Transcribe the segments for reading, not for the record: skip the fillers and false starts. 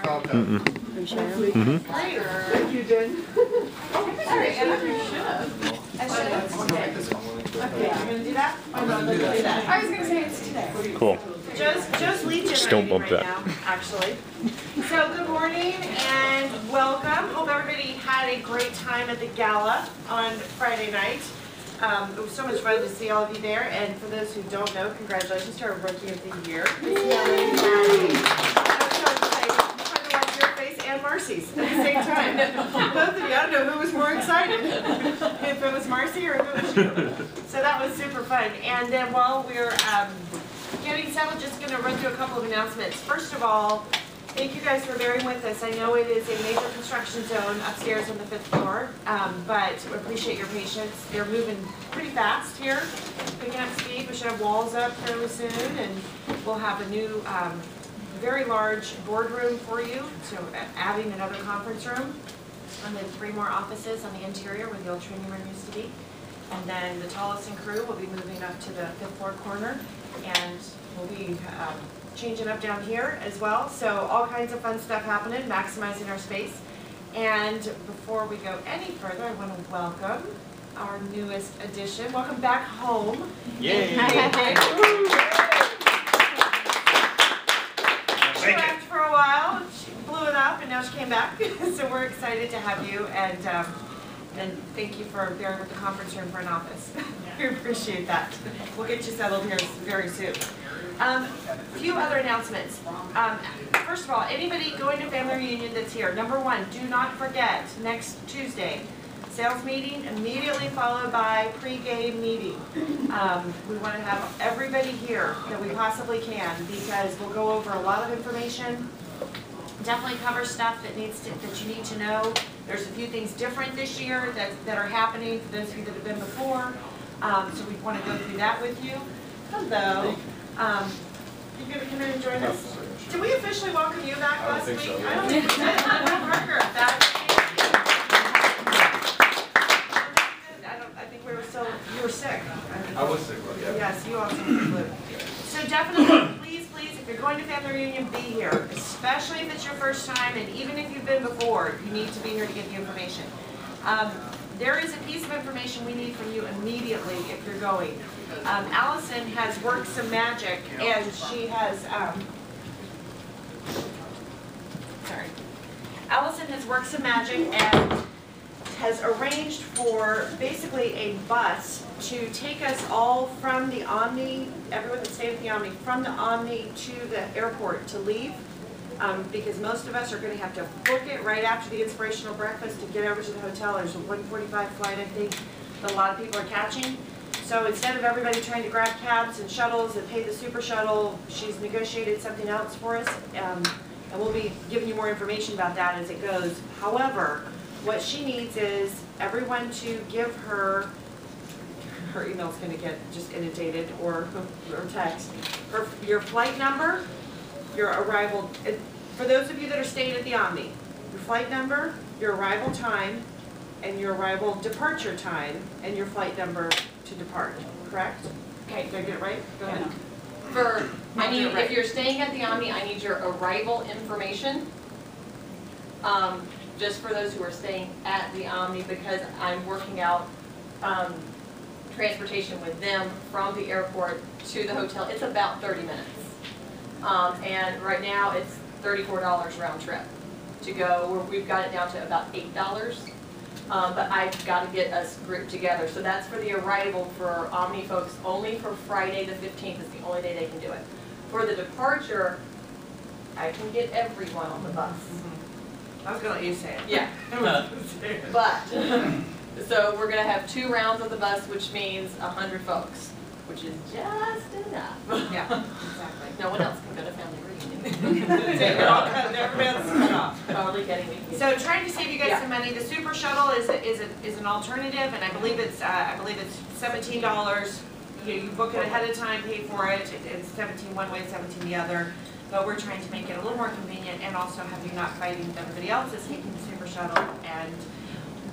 Mm-mm. Are you sure? Mm-hmm. Thank you, Jen. Okay, I'm gonna do that? I'm gonna do that. I was gonna say it's today. Cool. Joe's lead Just don't generating bump right that. now, actually. So good morning and welcome. Hope everybody had a great time at the gala on Friday night. It was so much fun to see all of you there, and for those who don't know, congratulations to our Rookie of the Year. I'm so excited. I'm trying to watch your face and Marcy's at the same time. Both of you, I don't know who was more excited, if it was Marcy or if it was you. So that was super fun. And then while we're getting settled, just going to run through a couple of announcements. First of all, thank you guys for bearing with us. I know it is a major construction zone upstairs on the 5th floor, but we appreciate your patience. They're moving pretty fast here, picking up speed. We should have walls up fairly soon, and we'll have a new, very large boardroom for you, so adding another conference room, and then 3 more offices on the interior where the old training room used to be. And then the Tolleson crew will be moving up to the 5th floor corner, and we'll be changing up down here as well. So all kinds of fun stuff happening, maximizing our space. And before we go any further, I want to welcome our newest addition. Welcome back home. Yay! She left for a while, she blew it up, and now she came back. So we're excited to have you, and thank you for bearing with the conference room for an office. We appreciate that. We'll get you settled here very soon. A few other announcements. First of all, anybody going to family reunion that's here, number 1, do not forget, next Tuesday, sales meeting immediately followed by pre-game meeting. We want to have everybody here that we possibly can, because we'll go over a lot of information. Definitely cover stuff that you need to know. There's a few things different this year that are happening for those of you that have been before. So we want to go through that with you. Hello. You gonna come in and join us? Did we officially welcome you back last week? So, yeah. I don't think we did. Parker, I think we were still. You were sick. I was sick, yeah. Yes, you also had the flu. So definitely, please, if you're going to family reunion, be here. Especially if it's your first time, and even if you've been before, you need to be here to get the information. There is a piece of information we need from you immediately if you're going. Allison has worked some magic, and she has, Allison has worked some magic and has arranged for basically a bus to take us all from the Omni, everyone that stayed at the Omni, from the Omni to the airport to leave. Because most of us are going to have to book it right after the inspirational breakfast to get over to the hotel. There's a 1:45 flight, I think, that a lot of people are catching. So instead of everybody trying to grab cabs and shuttles and pay the super shuttle, she's negotiated something else for us. And we'll be giving you more information about that as it goes. However, what she needs is everyone to give her email's going to get just inundated, or text, your flight number, your arrival, for those of you that are staying at the Omni, your flight number, your arrival time, and your arrival departure time, and your flight number to depart, correct? Okay, did I get it right? Go ahead. If you're staying at the Omni, I need your arrival information. Just for those who are staying at the Omni, because I'm working out transportation with them from the airport to the hotel. It's about 30 minutes. And right now it's $34 round trip to go. We've got it down to about $8. But I've got to get us grouped together. So that's for the arrival for Omni folks only for Friday the 15th is the only day they can do it. For the departure, I can get everyone on the bus. I was going to let you say it. Yeah. But, so we're going to have 2 rounds of the bus, which means 100 folks, which is just enough. Yeah, exactly. No one else can go to family reunion. Everybody's cut off. Totally getting me. So trying to save you guys some money. The super shuttle is an alternative, and I believe it's $17. You book it ahead of time, pay for it. It's $17 one way, $17 the other. But we're trying to make it a little more convenient, and also have you not fighting with everybody else that's taking the super shuttle. And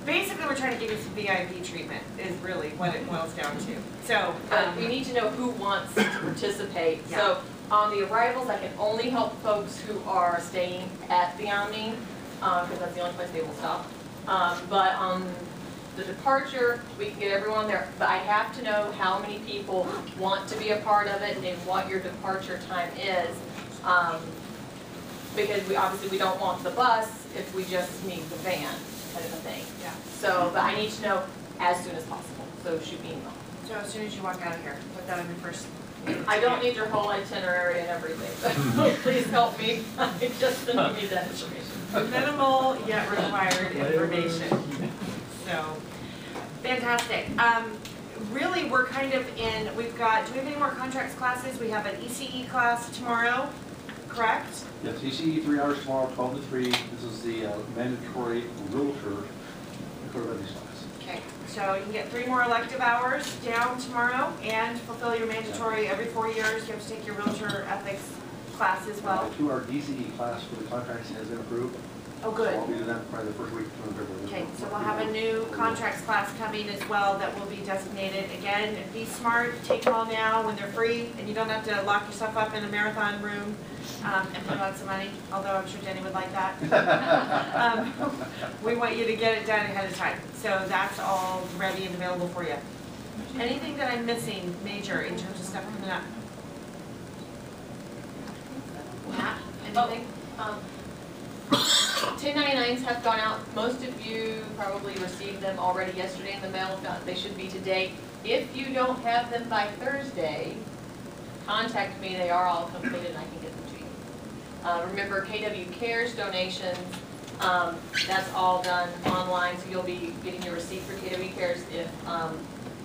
basically, we're trying to give you some VIP treatment. Is really what it boils down to. So we need to know who wants to participate. Yeah. So On the arrivals, I can only help folks who are staying at the Omni, because that's the only place they will stop. But on the departure, we can get everyone there, but I have to know how many people want to be a part of it and what your departure time is. Because we don't want the bus if we just need the van, kind of a thing. Yeah. So, but I need to know as soon as possible, so shoot me an email. So as soon as you walk out of here, put that on your first. I don't need your whole itinerary and everything, so please help me. I just need that information. Minimal yet required information. So, fantastic. Really, we're kind of in, do we have any more contracts classes? We have an ECE class tomorrow, correct? Yes, ECE 3 hours tomorrow, 12 to 3. This is the mandatory realtor equivalent class. Okay, so you can get 3 more elective hours down tomorrow and fulfill your mandatory every 4 years. You have to take your realtor ethics class as well. The 2-hour DCE class for the contracts has been approved. Oh, good. So I'll be doing that probably the first week of February. Okay, so we'll have a new contracts class coming as well that will be designated. Again, be smart, take them all now when they're free, and you don't have to lock yourself up in a marathon room and put on some money, although I'm sure Jenny would like that. We want you to get it done ahead of time. So that's all ready and available for you. Anything that I'm missing major in terms of stuff coming up? Matt, anything? 1099s have gone out. Most of you probably received them already yesterday in the mail. If not, they should be today. If you don't have them by Thursday, contact me. They are all completed and I can get them to you. Remember, KW Cares donations, that's all done online, so you'll be getting your receipt for KW Cares if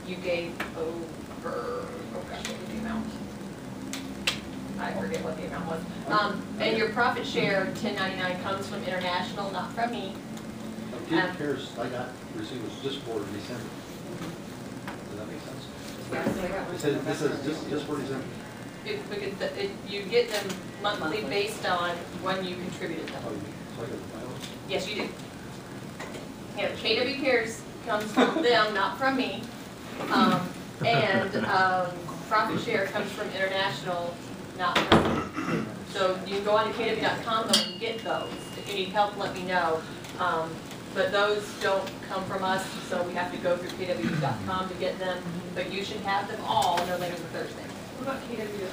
you gave over, oh gosh, what was the amount? I forget what the amount was. And your profit share 1099 comes from International, not from me. KW Cares I got received was just for December. Does that make sense? This is just for December. Because you get them monthly based on when you contributed them. Oh, so I got my own. Yes, you do. Yeah, KW Cares comes from them, not from me. And profit share comes from International, not from me. So you can go on to KW.com though and get those. If you need help, let me know. But those don't come from us, so we have to go through KW.com to get them. But you should have them all no later than Thursday. What about KW?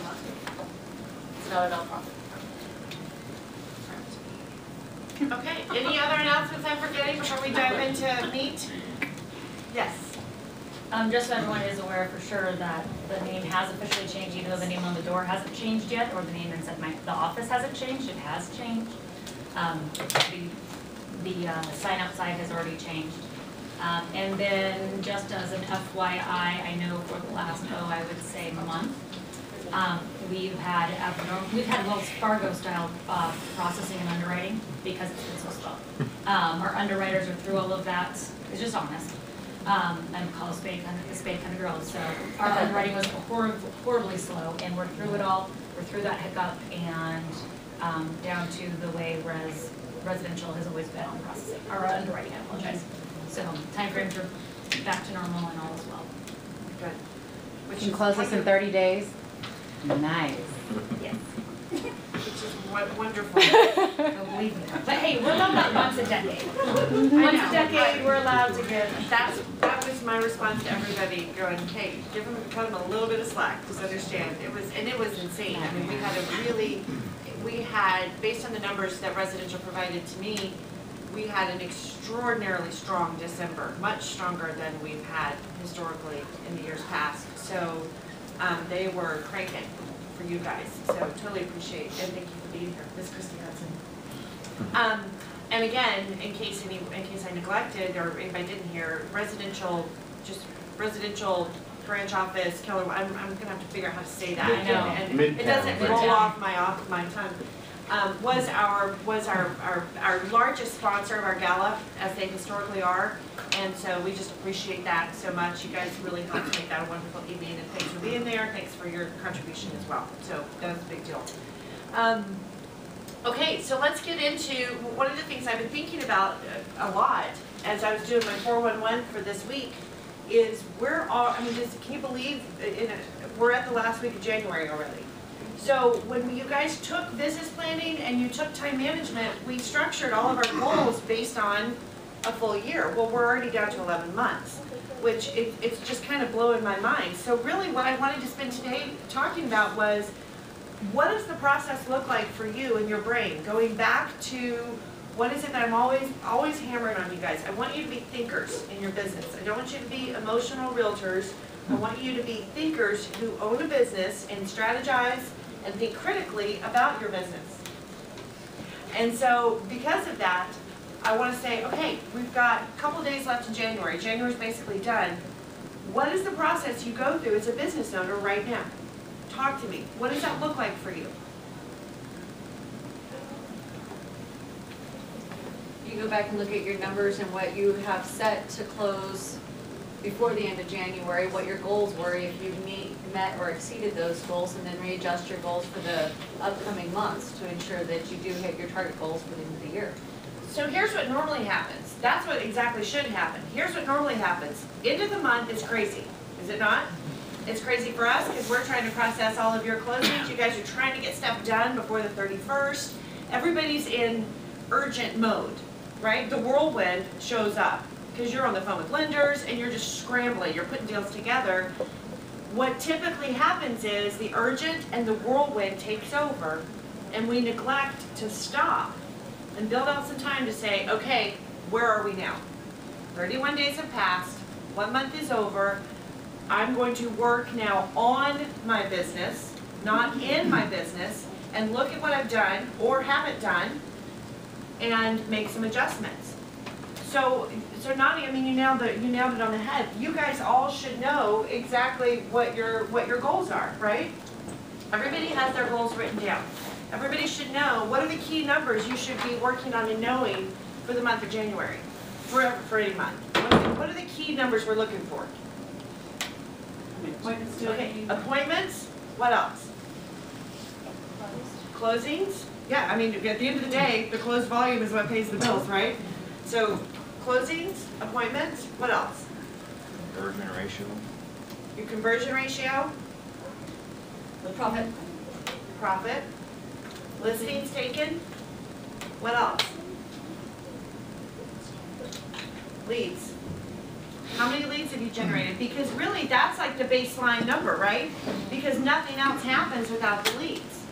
It's not a nonprofit. Okay, any other announcements I'm forgetting before we dive into meat? Yes. Just so everyone is aware for sure that the name has officially changed, even though the name on the door hasn't changed yet, or the name inside the office hasn't changed, it has changed. The sign outside has already changed. And then just as an FYI, I know for the last, I would say month, we've had Wells Fargo style processing and underwriting because it's been so slow. Our underwriters are through all of that. It's just honest. I'm called the spade kind of girl. So our underwriting was horribly slow, and we're through it all. We're through that hiccup and down to the way residential has always been on processing or underwriting. I apologize. So time frames are back to normal and all as well. Good. We can close this in 30 days. Nice. Yes. Which is wonderful. Believe me. But hey, we're allowed that once a decade. Once a decade, we're allowed to give. That was my response to everybody going, hey, cut them a little bit of slack, just understand. It was insane. I mean, we had, based on the numbers that residential provided to me, we had an extraordinarily strong December, much stronger than we've had historically in the years past. So they were cranking for you guys. So totally appreciate and thank you for being here, Miss Christy Hudson. And again, in case I neglected or anybody didn't hear, residential branch office, Keller. I'm gonna have to figure out how to say that. I know. And it doesn't roll off my tongue. Was our largest sponsor of our gala, as they historically are, and so we just appreciate that so much. You guys really helped make that a wonderful evening, and thanks for being there. Thanks for your contribution as well. So that was a big deal. Okay, so let's get into one of the things I've been thinking about a lot as I was doing my 411 for this week is can you believe we're at the last week of January already? So when you guys took business planning and you took time management, we structured all of our goals based on a full year. Well, we're already down to 11 months, which it's just kind of blowing my mind. So really what I wanted to spend today talking about was, what does the process look like for you in your brain? Going back to, what is it that I'm always hammering on you guys? I want you to be thinkers in your business. I don't want you to be emotional realtors. I want you to be thinkers who own a business and strategize and think critically about your business. And so because of that, I want to say, okay, we've got a couple days left in January. January's basically done. What is the process you go through as a business owner right now? Talk to me. What does that look like for you? You go back and look at your numbers and what you have set to close before the end of January, what your goals were, if you met or exceeded those goals, and then readjust your goals for the upcoming months to ensure that you do hit your target goals for the end of the year. So here's what normally happens. That's what exactly should happen. Here's what normally happens. End of the month is crazy, is it not? It's crazy for us because we're trying to process all of your closings. You guys are trying to get stuff done before the 31st. Everybody's in urgent mode, right? The whirlwind shows up because you're on the phone with lenders and you're just scrambling. You're putting deals together. What typically happens is the urgent and the whirlwind takes over, and we neglect to stop and build out some time to say, okay, where are we now? 31 days have passed, 1 month is over. I'm going to work now on my business, not in my business, and look at what I've done or haven't done and make some adjustments. So Nani, I mean, you nailed it on the head. You guys all should know exactly what your goals are, right? Everybody has their goals written down. Everybody should know what are the key numbers you should be working on and knowing for the month of January, for any month. What are the key numbers we're looking for? Appointments Okay, appointments, what else? Closings? Yeah, I mean, at the end of the day, the closed volume is what pays the bills, right? So, closings, appointments, what else? Conversion ratio. Your conversion ratio, The profit. profit, listings taken, what else? Leads. How many leads have you generated? Because really, that's like the baseline number, right? Because nothing else happens without the leads.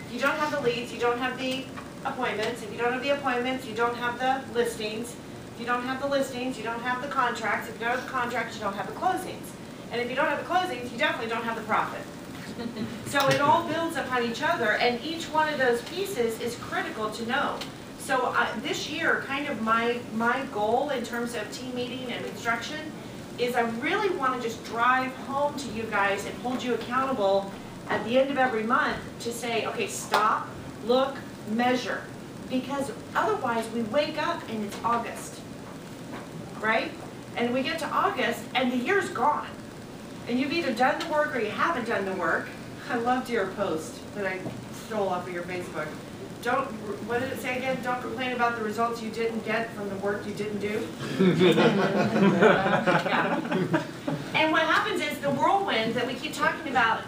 If you don't have the leads, you don't have the appointments. If you don't have the appointments, you don't have the listings. If you don't have the listings, you don't have the contracts. If you don't have the contracts, you don't have the closings. And if you don't have the closings, you definitely don't have the profit. So it all builds upon each other, and each one of those pieces is critical to know. So this year, kind of my goal in terms of team meeting and instruction is I really want to just drive home to you guys and hold you accountable at the end of every month to say, okay, stop, look, measure. Because otherwise we wake up and it's August, right? And we get to August and the year's gone. And you've either done the work or you haven't done the work. I loved your post that I stole off of your Facebook. What did it say again? Don't complain about the results you didn't get from the work you didn't do. Yeah. And what happens is the whirlwind that we keep talking about,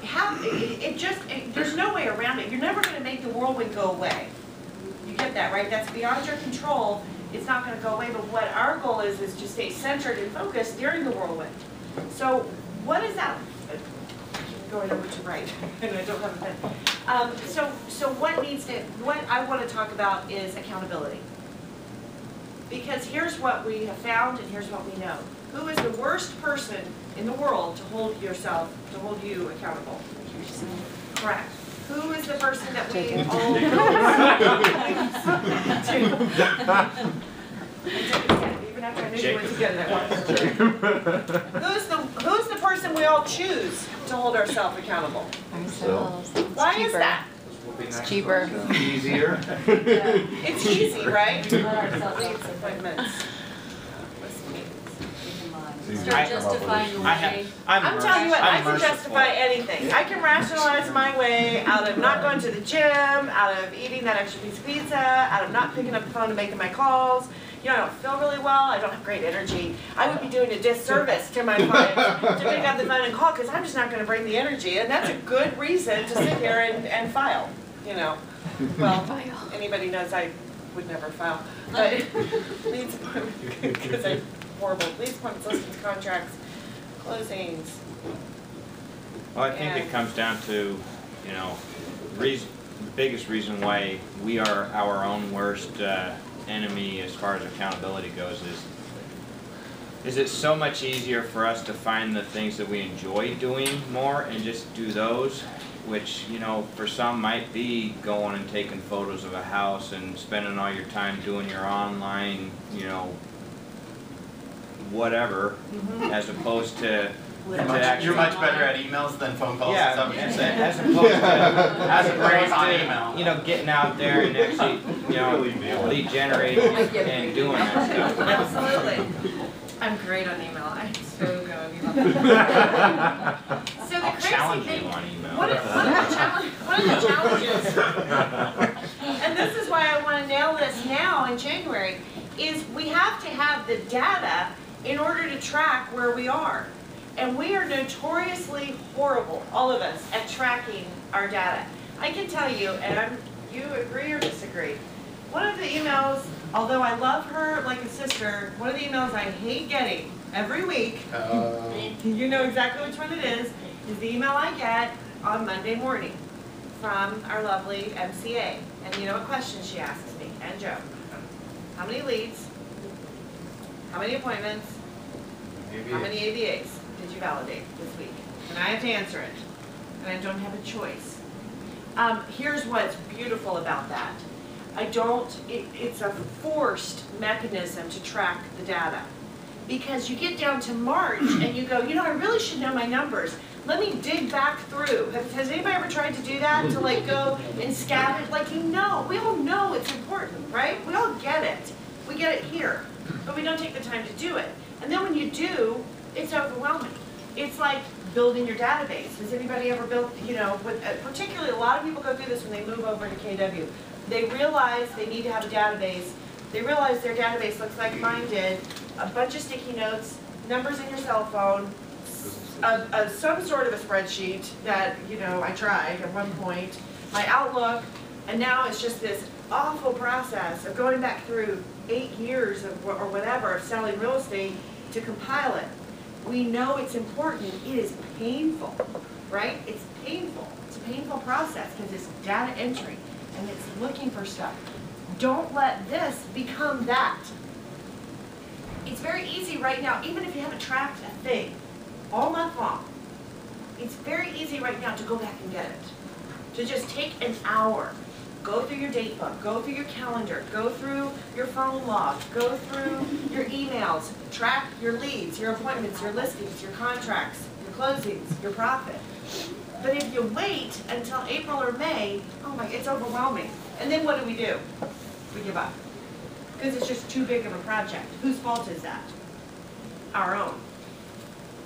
there's no way around it. You're never going to make the whirlwind go away. You get that, right? That's beyond your control. It's not going to go away. But what our goal is to stay centered and focused during the whirlwind. So what is that? Going over to right, and I don't have a pen. So what I want to talk about is accountability. Because here's what we have found and here's what we know. Who is the worst person in the world to hold you accountable? Correct. Who is the person that we all even after I knew you were together that Who's the person we all choose to hold ourselves accountable? Ourselves. Why is that? It's cheaper. Easier. It's easy, right? Let ourselves Leads, appointments. Start justifying the way. I'm telling you what, I can justify anything. I can rationalize my way out of not going to the gym, out of eating that extra piece of pizza, out of not picking up the phone and making my calls. I don't feel really well, I don't have great energy, I would be doing a disservice to my clients to pick up the phone and call, because I'm just not gonna bring the energy, and that's a good reason to sit here and file, Well, anybody knows I would never file, but leads appointment, because I'm horrible, leads appointments, listings, contracts, closings. Well, I think it comes down to, the biggest reason why we are our own worst enemy as far as accountability goes is it's so much easier for us to find the things that we enjoy doing more and just do those, which, for some might be going and taking photos of a house and spending all your time doing your online, whatever, as opposed to You're much better at emails than phone calls. yeah, Is that what you're saying? as opposed On to, email. getting out there and actually, lead generating and doing that stuff. Absolutely. I'm great on email. I'm so good on email. So the I'll crazy challenge thing, you on email. one of the challenges, and this is why I want to nail this now in January, is we have to have the data in order to track where we are. And we are notoriously horrible, all of us, at tracking our data. I can tell you, and you agree or disagree, one of the emails, although I love her like a sister, one of the emails I hate getting every week, you know exactly which one it is the email I get on Monday morning from our lovely MCA. And you know what question she asks me, and Joe? How many leads? How many appointments? How many ABAs did you validate this week? And I have to answer it. And I don't have a choice. Here's what's beautiful about that. It's a forced mechanism to track the data. Because you get down to March and you go, I really should know my numbers. Let me dig back through. Has anybody ever tried to do that? To go and scavenge? We all know it's important, right? We all get it. We get it here. But we don't take the time to do it. And then when you do, it's overwhelming. It's like building your database. Has anybody ever built, particularly a lot of people go through this when they move over to KW. They realize they need to have a database. They realize their database looks like mine did. A bunch of sticky notes, numbers in your cell phone, some sort of a spreadsheet that, I tried at one point, my Outlook, and now it's just this awful process of going back through 8 years or whatever of selling real estate to compile it. We know it's important. It is painful, right? It's painful. It's a painful process because it's data entry and it's looking for stuff. Don't let this become that. It's very easy right now, even if you haven't tracked a thing all month long, it's very easy right now to go back and get it. To just take an hour, go through your date book, go through your calendar, go through your phone log, go through your emails, track your leads, your appointments, your listings, your contracts, your closings, your profit. But if you wait until April or May, it's overwhelming. And then what do? We give up. Because it's just too big of a project. Whose fault is that? Our own.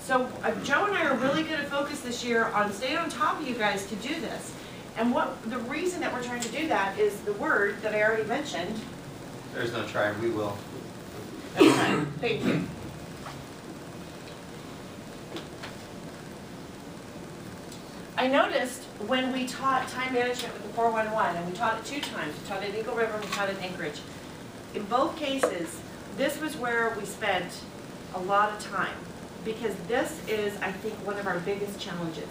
So Joe and I are really going to focus this year on staying on top of you guys to do this. And the reason that we're trying to do that is the word that I already mentioned. There's no try, we will. That's right. Thank you. I noticed when we taught time management with the 411, and we taught it 2 times, we taught it at Eagle River and we taught it in Anchorage. In both cases, this was where we spent a lot of time because this is, I think, one of our biggest challenges.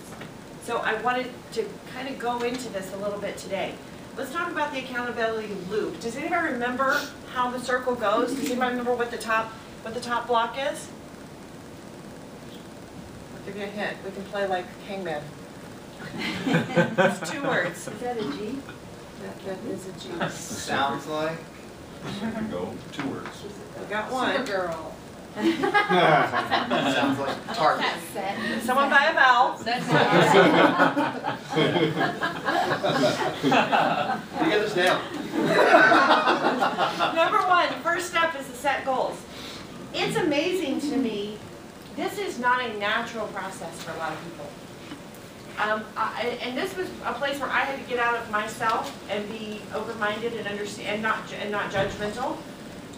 So I wanted to kind of go into this a little bit today. Let's talk about the accountability loop. Does anybody remember how the circle goes? Does anybody remember what the top block is? What they're gonna hit? We can play like Hangman. It's 2 words. Is that a G? That is a G. Sounds like. Go 2 words. We got one. Supergirl. Sounds like Target. Someone buy a vowel. You get this down. Number 1, first step is to set goals. It's amazing to me, this is not a natural process for a lot of people. And this was a place where I had to get out of myself and be open-minded and understand and not judgmental.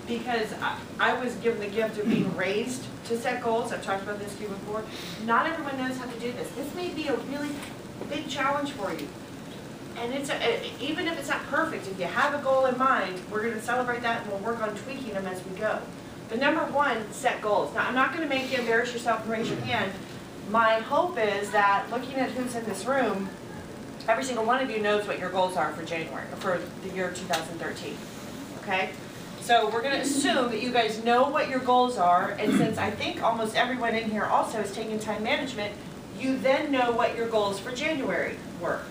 because I was given the gift of being raised to set goals. I've talked about this to you before. Not everyone knows how to do this. This may be a really big challenge for you. And even if it's not perfect, if you have a goal in mind, we're going to celebrate that and we'll work on tweaking them as we go. But number one, set goals. Now, I'm not going to make you embarrass yourself and raise your hand. My hope is that looking at who's in this room, every single one of you knows what your goals are for January, for the year 2013. Okay? So we're going to assume that you guys know what your goals are, and since I think almost everyone in here also is taking time management, you then know what your goals for January were.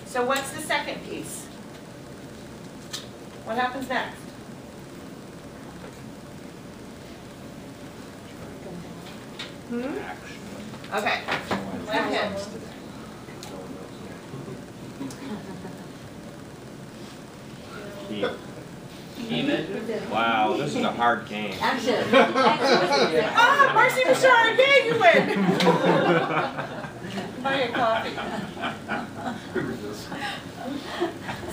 So what's the second piece? What happens next? Okay. Okay. Wow, this is a hard game. Action. Ah, Marcy Bouchard, yay, you win! Buy a coffee.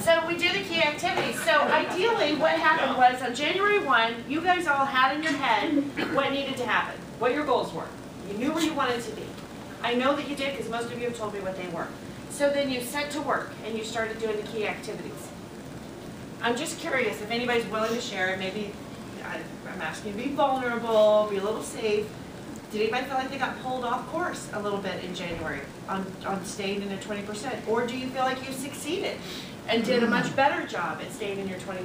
So we do the key activities. So ideally what happened was on January 1, you guys all had in your head what needed to happen, what your goals were. You knew where you wanted to be. I know that you did because most of you have told me what they were. So then you set to work and you started doing the key activities. I'm just curious if anybody's willing to share, and maybe I'm asking you to be vulnerable, be a little safe. Did anybody feel like they got pulled off course a little bit in January on staying in a 20%? Or do you feel like you succeeded and did a much better job at staying in your 20%?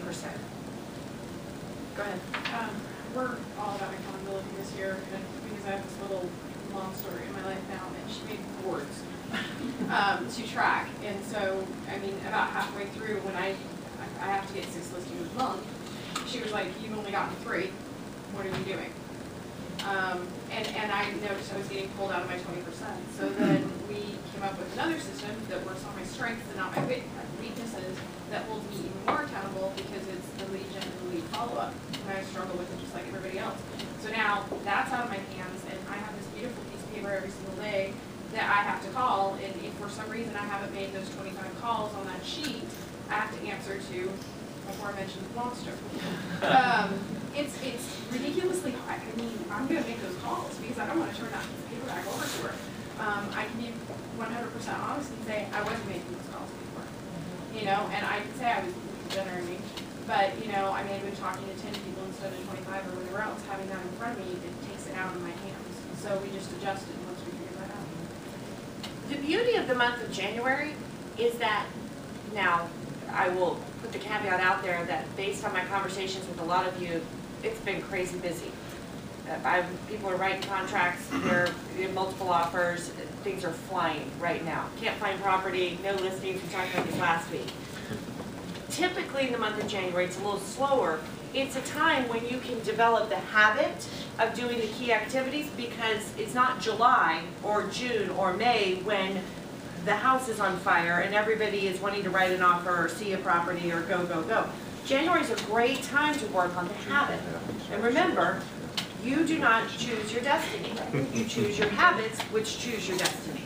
Go ahead. We're all about accountability this year, and because I have this little long story in my life now, and she made boards to track. And so, I mean, about halfway through, when I have to get 6 listings a month, she was like, "You've only gotten 3. What are you doing?" And I noticed I was getting pulled out of my 20%. So then we came up with another system that works on my strengths and not my weaknesses, that holds me even more accountable because it's the lead gen and the lead follow-up. And I struggle with it just like everybody else. So now that's out of my hands, and I have this beautiful piece of paper every single day that I have to call, and if for some reason I haven't made those 25 calls on that sheet, I have to answer to aforementioned monster. It's ridiculously hard. I mean, I'm going to make those calls because I don't want to turn that piece of paper back over to her. I can be 100% honest and say I wasn't making those calls before. You know, and I can say I was generating, but you know, I may have been talking to 10 people instead of 25 or whatever else. Having that in front of me, it takes it out of my hands. So we just adjusted once we figured that out. The beauty of the month of January is that, now I will put the caveat out there that based on my conversations with a lot of you, it's been crazy busy. People are writing contracts, they're in multiple offers, things are flying right now. Can't find property, no listings, we talked about this last week. Typically in the month of January, it's a little slower. It's a time when you can develop the habit of doing the key activities because it's not July or June or May when the house is on fire and everybody is wanting to write an offer or see a property or go, go, go. January is a great time to work on the habit. And remember, you do not choose your destiny. You choose your habits, which choose your destiny.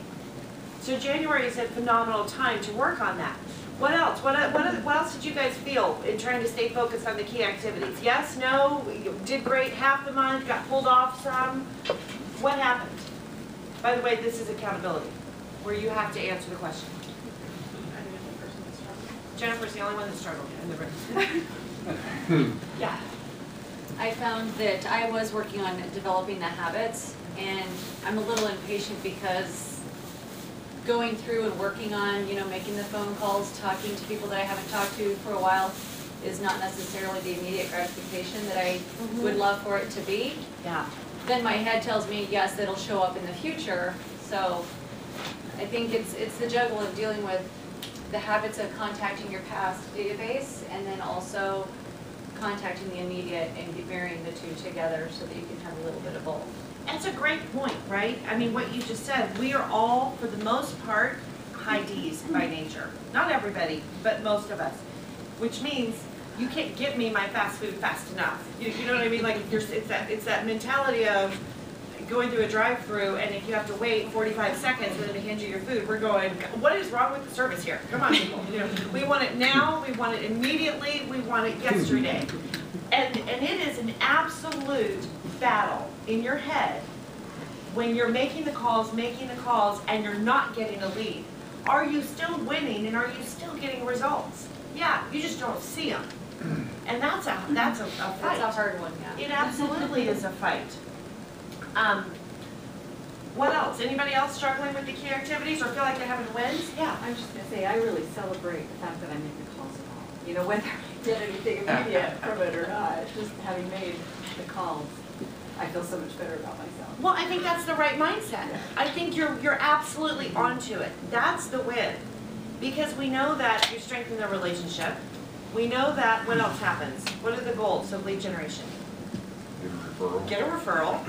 So January is a phenomenal time to work on that. What else? What else did you guys feel in trying to stay focused on the key activities? Yes, no, you did great half the month, got pulled off some. What happened? By the way, this is accountability, where you have to answer the question. Jennifer's the only one that struggled in the room. Yeah. I found that I was working on developing the habits, and I'm a little impatient because going through and working on, you know, making the phone calls, talking to people that I haven't talked to for a while is not necessarily the immediate gratification that I would love for it to be. Yeah. Then my head tells me, yes, it'll show up in the future. So I think it's the juggle of dealing with the habits of contacting your past database and then also contacting the immediate and marrying the two together so that you can have a little bit of both. That's a great point, right? I mean, what you just said, we are all, for the most part, high Ds by nature. Not everybody, but most of us. Which means you can't give me my fast food fast enough. You know what I mean? Like, it's that mentality of going through a drive-through, and if you have to wait 45 seconds and then they hand you your food, we're going, what is wrong with the service here? Come on, people. You know, we want it now, we want it immediately, we want it yesterday. And it is absolute battle in your head when you're making the calls, and you're not getting a lead. Are you still winning and are you still getting results? Yeah, you just don't see them. And that's a fight. That's a hard one, yeah. It absolutely is a fight. What else? Anybody else struggling with the key activities or feel like they're having wins? Yeah. I'm just gonna say, I really celebrate the fact that I make the calls at all. You know, whether I get anything immediate from it or not, just having made the calls, I feel so much better about myself. Well, I think that's the right mindset. I think you're absolutely onto it. That's the win. Because we know that you strengthen the relationship. We know that what else happens? What are the goals of lead generation? Get a referral. Get a referral,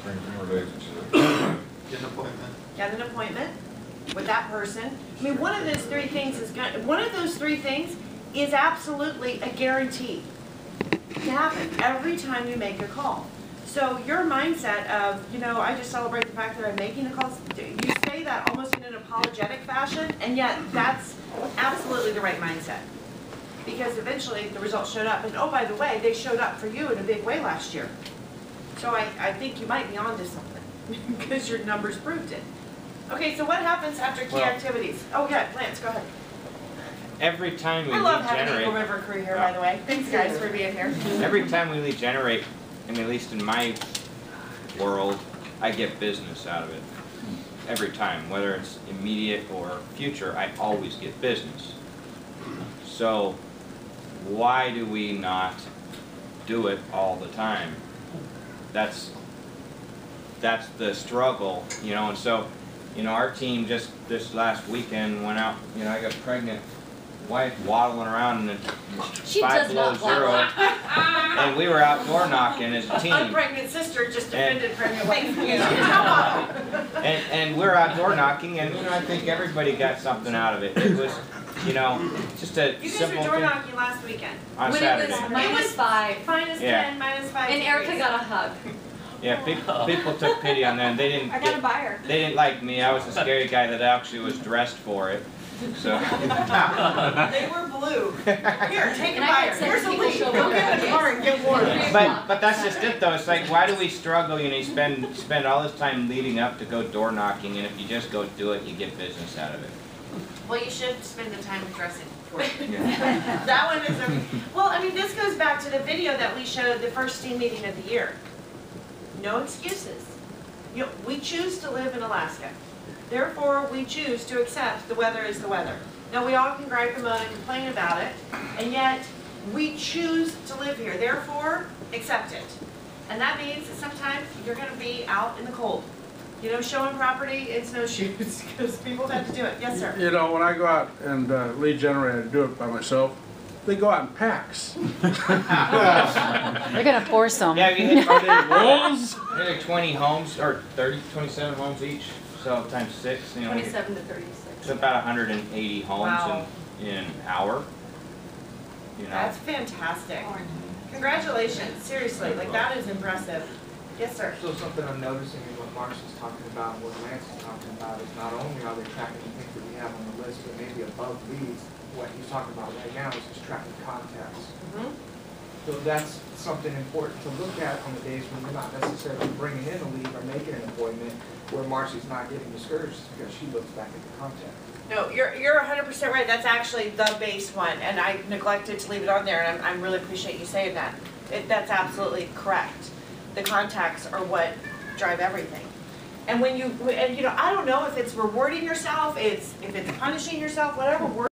Strengthen relationship. Get an appointment. get an appointment with that person. I mean, one of those three things is absolutely a guarantee to happen every time you make a call. So your mindset of, you know, I just celebrate the fact that I'm making the calls, you say that almost in an apologetic fashion, and yet that's absolutely the right mindset. Because eventually the results showed up, and oh, by the way, they showed up for you in a big way last year. So I think you might be onto something, because your numbers proved it. Okay, so what happens after key Well- activities? Oh yeah, Lance, go ahead. Every time we I lead love having Eagle generate, River crew here, by the way. Thanks guys for being here. every time we lead generate, and at least in my world, I get business out of it. Every time, whether it's immediate or future, I always get business. So why do we not do it all the time? That's the struggle, you know, and so, you know, our team just this last weekend went out, you know, I got pregnant wife waddling around in She 5 does below not 0, and we were out door knocking as a team. Unpregnant sister just And- defended pregnant wife. Come on. And we're out door knocking, and you know, I think everybody got something out of it. It was, you know, just a You guys were simple door thing knocking last weekend. on When Saturday. it was It was -5, minus Yeah. 10, minus 5 and Erica degrees. got a hug. Yeah, people took pity on them. They didn't. I got a buyer. They didn't like me. I was the scary guy that actually was dressed for it. So They were blue. Here, take a And I bite. had some Here's a people leaf. show Go up get in the at car and get warm. but that's just it though. It's like, why do we struggle? You know, you spend all this time leading up to go door knocking, and if you just go do it, you get business out of it. Well, you should spend the time dressing for it. Yeah. That one is a, well, I mean, this goes back to the video that we showed the first team meeting of the year. No excuses. You know, we choose to live in Alaska. Therefore, we choose to accept the weather is the weather. Now, we all can gripe and moan and complain about it, and yet we choose to live here. Therefore, accept it. And that means that sometimes you're going to be out in the cold. You know, showing property in snowshoes because people have to do it. Yes, sir. You know, when I go out and lead generate, I do it by myself. They go out in packs. They're gonna force them. Yeah, we hit Are they wolves? there are 20 homes or 27 homes each. So times 6, you know, 27 to 36. it's about 180 homes Wow. in an hour. You know. That's fantastic. Congratulations, seriously, like that is impressive. Yes, sir. So something I'm noticing in what Marcy's talking about, what Lance is talking about, is not only are they tracking the things that we have on the list, but maybe above leads, what he's talking about right now is just tracking contacts. Mhm. So that's something important to look at on the days when we're not necessarily bringing in a lead or making an appointment, where Marcy's not getting discouraged because she looks back at the contact. No, you're 100% right. That's actually the base one, and I neglected to leave it on there, and I really appreciate you saying that. That's absolutely correct. The contacts are what drive everything. And when you know, I don't know if it's rewarding yourself, if it's punishing yourself, whatever word